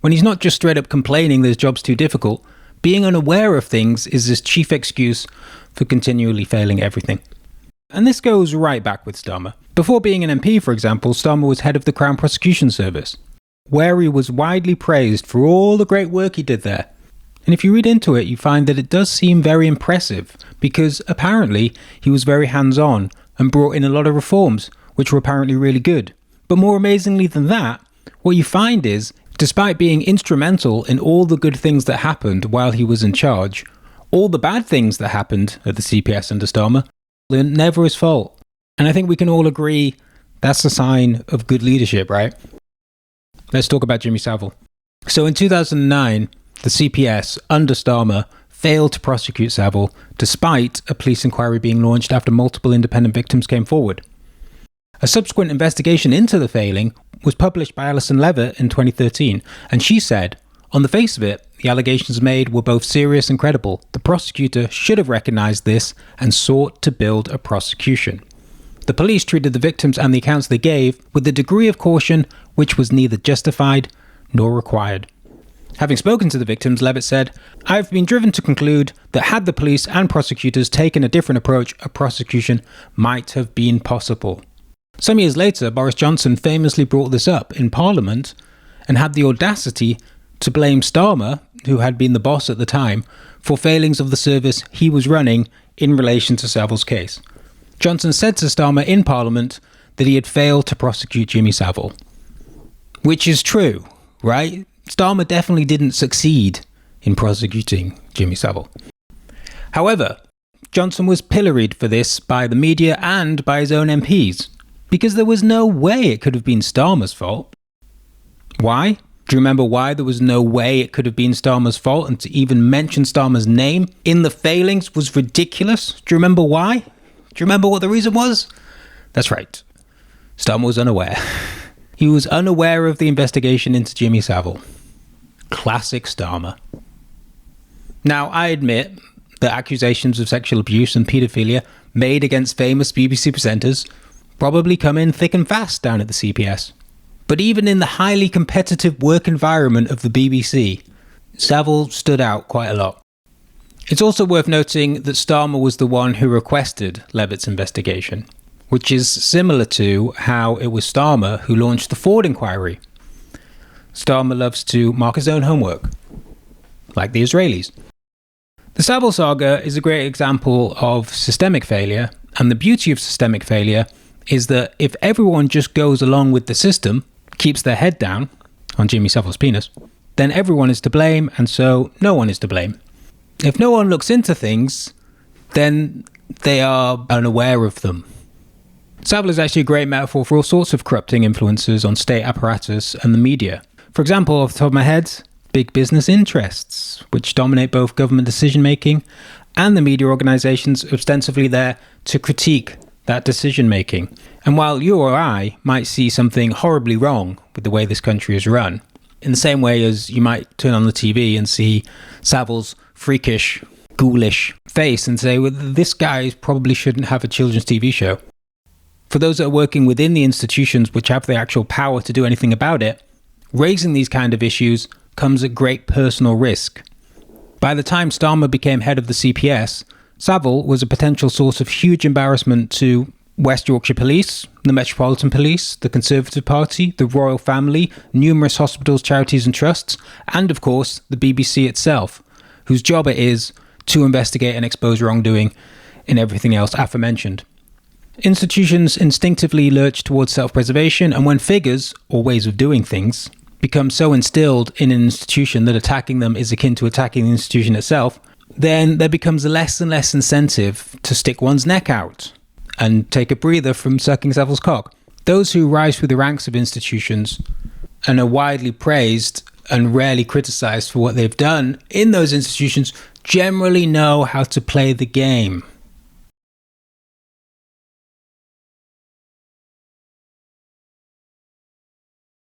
When he's not just straight up complaining that his job's too difficult, being unaware of things is his chief excuse for continually failing everything. And this goes right back with Starmer. Before being an MP, for example, Starmer was head of the Crown Prosecution Service, where he was widely praised for all the great work he did there. And if you read into it, you find that it does seem very impressive, because apparently he was very hands-on and brought in a lot of reforms, which were apparently really good. But more amazingly than that, what you find is, despite being instrumental in all the good things that happened while he was in charge, all the bad things that happened at the CPS under Starmer were never his fault. And I think we can all agree that's a sign of good leadership, right? Let's talk about Jimmy Savile. So in 2009, the CPS under Starmer failed to prosecute Savile despite a police inquiry being launched after multiple independent victims came forward. A subsequent investigation into the failing was published by Alison Levitt in 2013, and she said, on the face of it, the allegations made were both serious and credible. The prosecutor should have recognised this and sought to build a prosecution. The police treated the victims and the accounts they gave with a degree of caution which was neither justified nor required. Having spoken to the victims, Levitt said, "I've been driven to conclude that had the police and prosecutors taken a different approach, a prosecution might have been possible." Some years later, Boris Johnson famously brought this up in Parliament and had the audacity to blame Starmer, who had been the boss at the time, for failings of the service he was running in relation to Savile's case. Johnson said to Starmer in Parliament that he had failed to prosecute Jimmy Savile. Which is true, right? Starmer definitely didn't succeed in prosecuting Jimmy Savile. However, Johnson was pilloried for this by the media and by his own MPs, because there was no way it could have been Starmer's fault. Why? Do you remember why there was no way it could have been Starmer's fault, and to even mention Starmer's name in the failings was ridiculous? Do you remember why? Do you remember what the reason was? That's right. Starmer was unaware. He was unaware of the investigation into Jimmy Savile. Classic Starmer. Now, I admit that accusations of sexual abuse and paedophilia made against famous BBC presenters probably come in thick and fast down at the CPS. But even in the highly competitive work environment of the BBC, Savile stood out quite a lot. It's also worth noting that Starmer was the one who requested Levitt's investigation, which is similar to how it was Starmer who launched the Ford inquiry. Starmer loves to mark his own homework, like the Israelis. The Savile saga is a great example of systemic failure, and the beauty of systemic failure is that if everyone just goes along with the system, keeps their head down on Jimmy Savile's penis, then everyone is to blame, and so no one is to blame. If no one looks into things, then they are unaware of them. Savile is actually a great metaphor for all sorts of corrupting influences on state apparatus and the media. For example, off the top of my head, big business interests, which dominate both government decision-making and the media organisations ostensibly there to critique that decision-making. And while you or I might see something horribly wrong with the way this country is run, in the same way as you might turn on the TV and see Savile's freakish, ghoulish face and say, well, this guy probably shouldn't have a children's TV show. For those that are working within the institutions which have the actual power to do anything about it, raising these kind of issues comes at great personal risk. By the time Starmer became head of the CPS, Savile was a potential source of huge embarrassment to West Yorkshire Police, the Metropolitan Police, the Conservative Party, the Royal Family, numerous hospitals, charities and trusts, and of course the BBC itself, whose job it is to investigate and expose wrongdoing in everything else aforementioned. Institutions instinctively lurch towards self-preservation, and when figures, or ways of doing things, become so instilled in an institution that attacking them is akin to attacking the institution itself, then there becomes less and less incentive to stick one's neck out and take a breather from sucking Savile's cock. Those who rise through the ranks of institutions and are widely praised and rarely criticised for what they've done in those institutions generally know how to play the game.